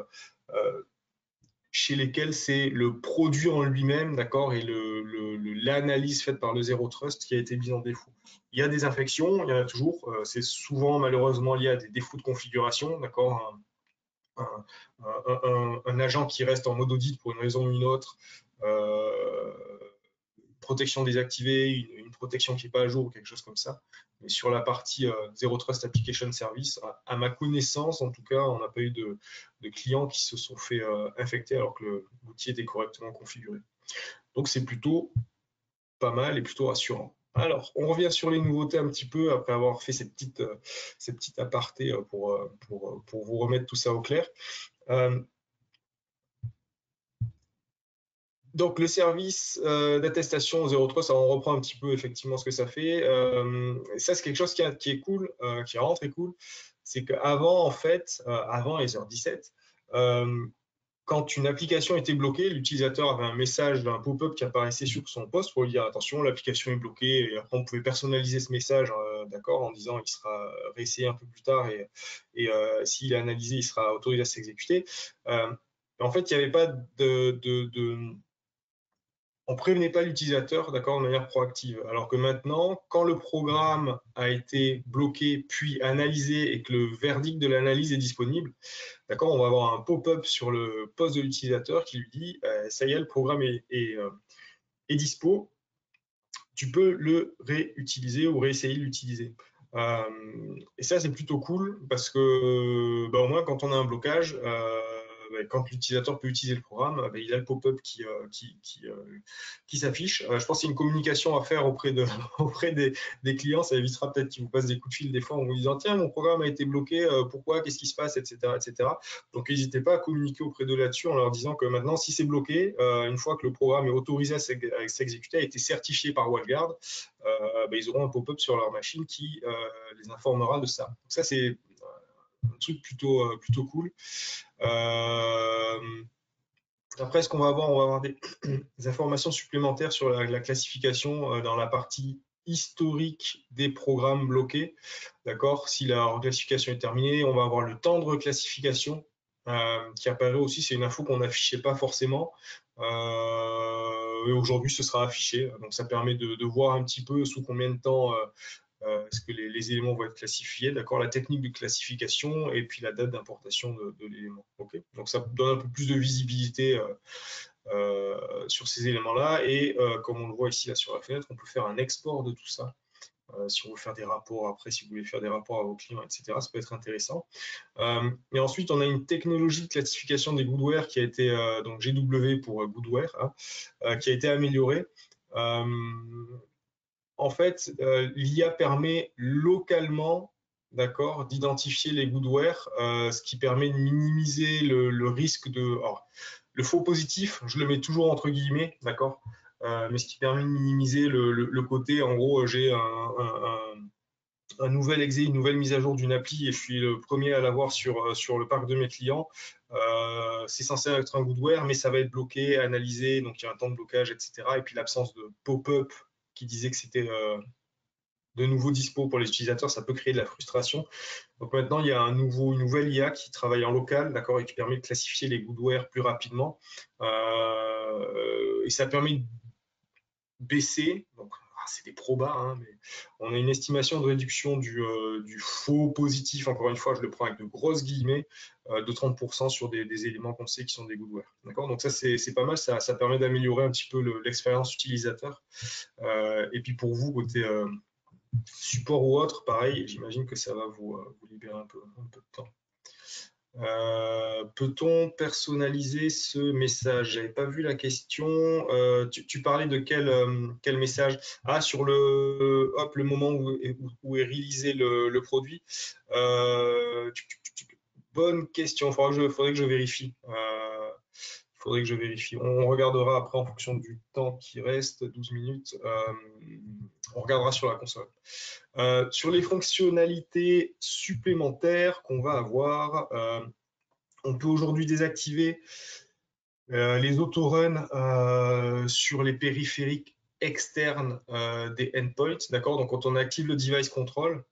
Chez lesquels c'est le produit en lui-même, d'accord, et l'analyse faite par le Zero Trust qui a été mise en défaut. Il y a des infections, il y en a toujours. C'est souvent malheureusement lié à des défauts de configuration, d'accord. Un agent qui reste en mode audit pour une raison ou une autre, protection désactivée, une protection qui n'est pas à jour ou quelque chose comme ça. Mais sur la partie Zero Trust Application Service, à ma connaissance, en tout cas, on n'a pas eu de clients qui se sont fait infecter alors que l'outil était correctement configuré. Donc, c'est plutôt pas mal et plutôt rassurant. Alors, on revient sur les nouveautés un petit peu après avoir fait ces petites apartés pour vous remettre tout ça au clair. Donc, le service d'attestation 03, ça on reprend un petit peu effectivement ce que ça fait. Ça, c'est quelque chose qui est cool, qui est vraiment très cool. C'est qu'avant, en fait, avant les heures 17, quand une application était bloquée, l'utilisateur avait un message d'un pop-up qui apparaissait sur son poste pour lui dire attention, l'application est bloquée. Et après, on pouvait personnaliser ce message, d'accord, en disant il sera réessayé un peu plus tard et s'il est analysé, il sera autorisé à s'exécuter. En fait, il n'y avait pas on prévenait pas l'utilisateur, d'accord, de manière proactive. Alors que maintenant, quand le programme a été bloqué puis analysé et que le verdict de l'analyse est disponible, d'accord, on va avoir un pop-up sur le poste de l'utilisateur qui lui dit ça y est, le programme est dispo, tu peux le réutiliser ou réessayer de l'utiliser. Et ça, c'est plutôt cool parce que au moins, quand on a un blocage, quand l'utilisateur peut utiliser le programme, il a le pop-up qui s'affiche. Je pense qu'il y a une communication à faire auprès des clients. Ça évitera peut-être qu'ils vous passent des coups de fil des fois en vous disant tiens, mon programme a été bloqué, pourquoi, qu'est-ce qui se passe, etc. etc. Donc, n'hésitez pas à communiquer auprès d'eux là-dessus en leur disant que maintenant, si c'est bloqué, une fois que le programme est autorisé à s'exécuter, a été certifié par WildGuard, ils auront un pop-up sur leur machine qui les informera de ça. Donc ça, c'est un truc plutôt cool. Après, ce qu'on va avoir, on va avoir des informations supplémentaires sur la classification dans la partie historique des programmes bloqués. D'accord. Si la reclassification est terminée, on va avoir le temps de reclassification qui apparaît aussi. C'est une info qu'on n'affichait pas forcément. Et aujourd'hui, ce sera affiché. Donc, ça permet de voir un petit peu sous combien de temps est-ce que les éléments vont être classifiés, d'accord, la technique de classification et puis la date d'importation de l'élément. Okay, donc ça donne un peu plus de visibilité sur ces éléments-là et comme on le voit ici là, sur la fenêtre, on peut faire un export de tout ça. Si on veut faire des rapports après, si vous voulez faire des rapports à vos clients, etc., ça peut être intéressant. Et ensuite, on a une technologie de classification des goodware qui a été, donc GW pour goodware, qui a été améliorée. En fait, l'IA permet localement, d'accord, d'identifier les goodware, ce qui permet de minimiser le risque de. Alors, le faux positif, je le mets toujours entre guillemets, d'accord, mais ce qui permet de minimiser le côté, en gros, j'ai un nouvel exe, une nouvelle mise à jour d'une appli et je suis le premier à l'avoir sur le parc de mes clients. C'est censé être un goodware, mais ça va être bloqué, analysé, donc il y a un temps de blocage, etc. Et puis l'absence de pop-up qui disait que c'était de nouveau dispo pour les utilisateurs, ça peut créer de la frustration. Donc maintenant, il y a une nouvelle IA qui travaille en local, d'accord, et qui permet de classifier les goodware plus rapidement. Et ça permet de baisser, donc c'est des probas, hein, mais on a une estimation de réduction du faux positif, encore une fois, je le prends avec de grosses guillemets, de 30% sur des éléments qu'on sait qui sont des goodware. D'accord. Donc ça, c'est pas mal, ça permet d'améliorer un petit peu l'expérience utilisateur. Et puis pour vous, côté support ou autre, pareil, j'imagine que ça va vous libérer un peu de temps. Peut-on personnaliser ce message? J'avais pas vu la question. Tu parlais de quel message? Ah, sur le moment où est réalisé le produit. Bonne question. Faudrait que je vérifie. Faudrait que je vérifie. On regardera après en fonction du temps qui reste, 12 minutes. On regardera sur la console. Sur les fonctionnalités supplémentaires qu'on va avoir, on peut aujourd'hui désactiver les autoruns sur les périphériques externes des endpoints. D'accord. Donc, quand on active le device control,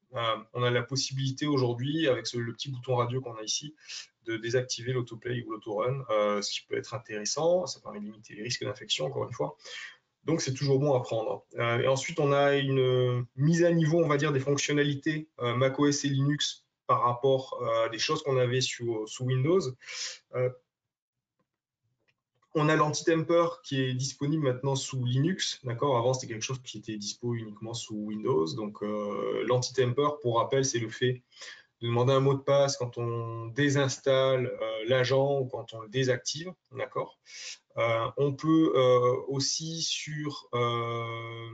on a la possibilité aujourd'hui, avec le petit bouton radio qu'on a ici, de désactiver l'autoplay ou l'autorun, ce qui peut être intéressant. Ça permet de limiter les risques d'infection, encore une fois. Donc, c'est toujours bon à prendre. Et ensuite, on a une mise à niveau, on va dire, des fonctionnalités macOS et Linux par rapport à des choses qu'on avait sous Windows. On a l'anti-temper qui est disponible maintenant sous Linux. D'accord. Avant, c'était quelque chose qui était dispo uniquement sous Windows. Donc, l'anti-temper, pour rappel, c'est le fait de demander un mot de passe quand on désinstalle l'agent ou quand on le désactive. D'accord. On peut aussi sur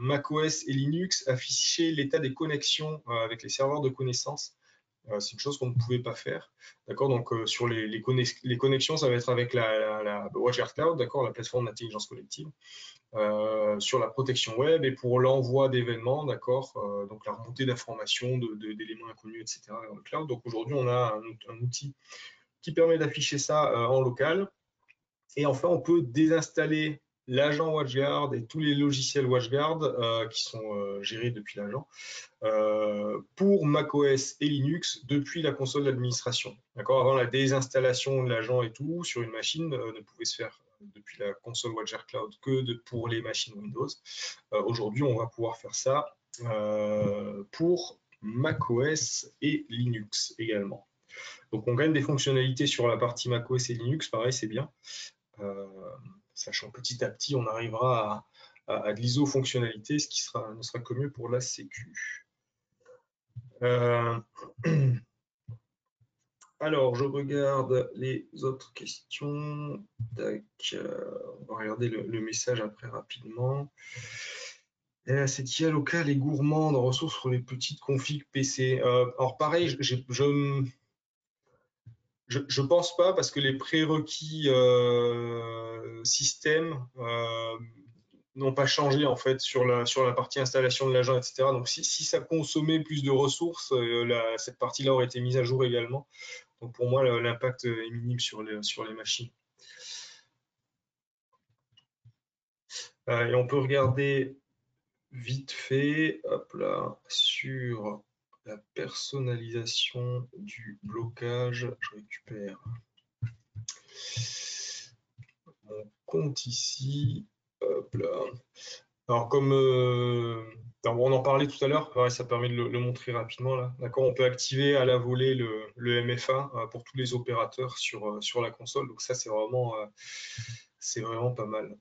macOS et Linux afficher l'état des connexions avec les serveurs de connaissances C'est une chose qu'on ne pouvait pas faire. D'accord. Donc, sur les connexions, ça va être avec la WatchGuard Cloud, d'accord, la plateforme d'intelligence collective. Sur la protection web et pour l'envoi d'événements, d'accord, donc la remontée d'informations, d'éléments inconnus, etc. dans le cloud. Donc aujourd'hui, on a un outil qui permet d'afficher ça en local. Et enfin, on peut désinstaller l'agent WatchGuard et tous les logiciels WatchGuard qui sont gérés depuis l'agent pour macOS et Linux depuis la console d'administration. D'accord. Avant, la désinstallation de l'agent et tout sur une machine ne pouvait se faire depuis la console WatchGuard Cloud que pour les machines Windows. Aujourd'hui, on va pouvoir faire ça pour macOS et Linux également. Donc, on gagne des fonctionnalités sur la partie macOS et Linux, pareil, c'est bien. Sachant petit à petit, on arrivera à de l'ISO-fonctionnalité, ce qui ne sera que mieux pour la sécu. Alors, je regarde les autres questions. Tac, on va regarder le message après rapidement. Cette IA locale est gourmande en ressources pour les petites configs PC. Alors pareil, je pense pas parce que les prérequis système n'ont pas changé en fait sur la partie installation de l'agent, etc. Donc si ça consommait plus de ressources, cette partie-là aurait été mise à jour également. Donc pour moi, l'impact est minime sur les machines. Et on peut regarder vite fait, hop là, sur la personnalisation du blocage. Je récupère mon compte ici. Hop là. Alors comme on en parlait tout à l'heure, ça permet de le montrer rapidement là. D'accord, on peut activer à la volée le MFA pour tous les opérateurs sur la console. Donc ça c'est vraiment pas mal.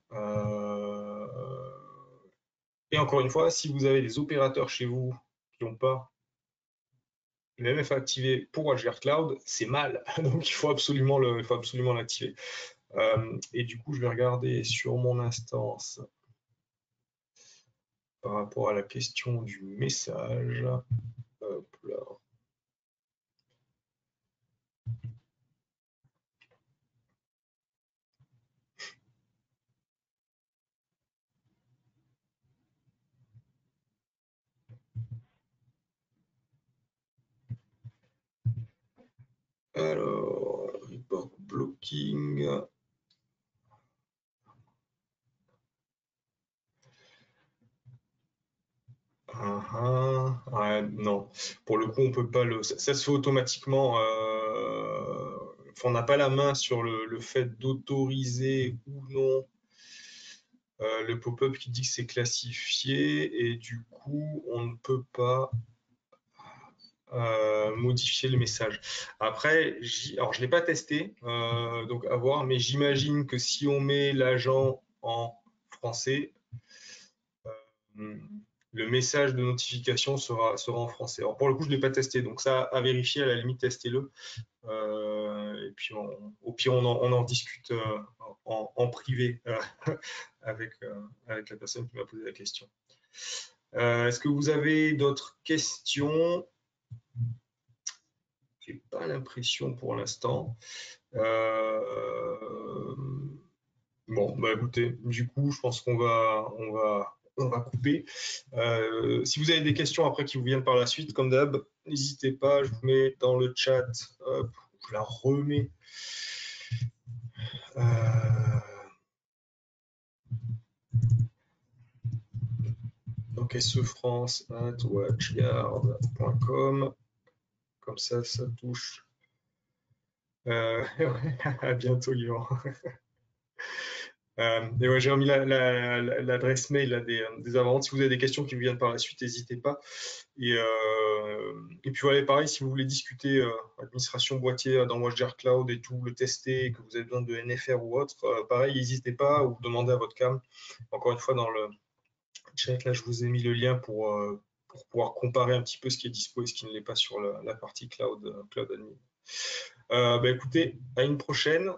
Et encore une fois, si vous avez des opérateurs chez vous qui n'ont pas le MFA activé pour WatchGuard Cloud, c'est mal. Donc il faut absolument l'activer. Et du coup, je vais regarder sur mon instance par rapport à la question du message. Hop là. Alors, report blocking. Ouais, non, pour le coup, on peut pas ça se fait automatiquement. On n'a pas la main sur le fait d'autoriser ou non le pop-up qui dit que c'est classifié et du coup, on ne peut pas modifier le message. Après, alors je l'ai pas testé, donc à voir, mais j'imagine que si on met l'agent en français, le message de notification sera en français. Alors pour le coup, je l'ai pas testé, donc ça à vérifier, à la limite, testez-le. Et puis au pire, on en discute en privé avec la personne qui m'a posé la question. Est-ce que vous avez d'autres questions? J'ai pas l'impression pour l'instant. Bon, bah écoutez, du coup, je pense qu'on va couper. Si vous avez des questions après qui vous viennent par la suite, comme d'hab, n'hésitez pas, je vous mets dans le chat, hop, je la remets. Donc sefrance@watchguard.com. Comme ça touche. À bientôt, Yvan. Et ouais, j'ai remis l'adresse mail là, des avant. Si vous avez des questions qui vous viennent par la suite, n'hésitez pas. Et puis voilà, pareil, si vous voulez discuter administration boîtier dans WatchGuard Cloud et tout, le tester, et que vous avez besoin de NFR ou autre, pareil, n'hésitez pas ou demandez à votre cam. Encore une fois, dans le chat, là, je vous ai mis le lien pour pouvoir comparer un petit peu ce qui est dispo et ce qui ne l'est pas sur la partie cloud admin. Bah, écoutez, à une prochaine.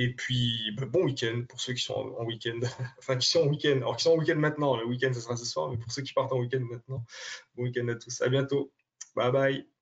Et puis, bah, bon week-end pour ceux qui sont en week-end. Enfin, qui sont en week-end. Alors, qui sont en week-end maintenant. Le week-end, ce sera ce soir. Mais pour ceux qui partent en week-end maintenant, bon week-end à tous. À bientôt. Bye bye.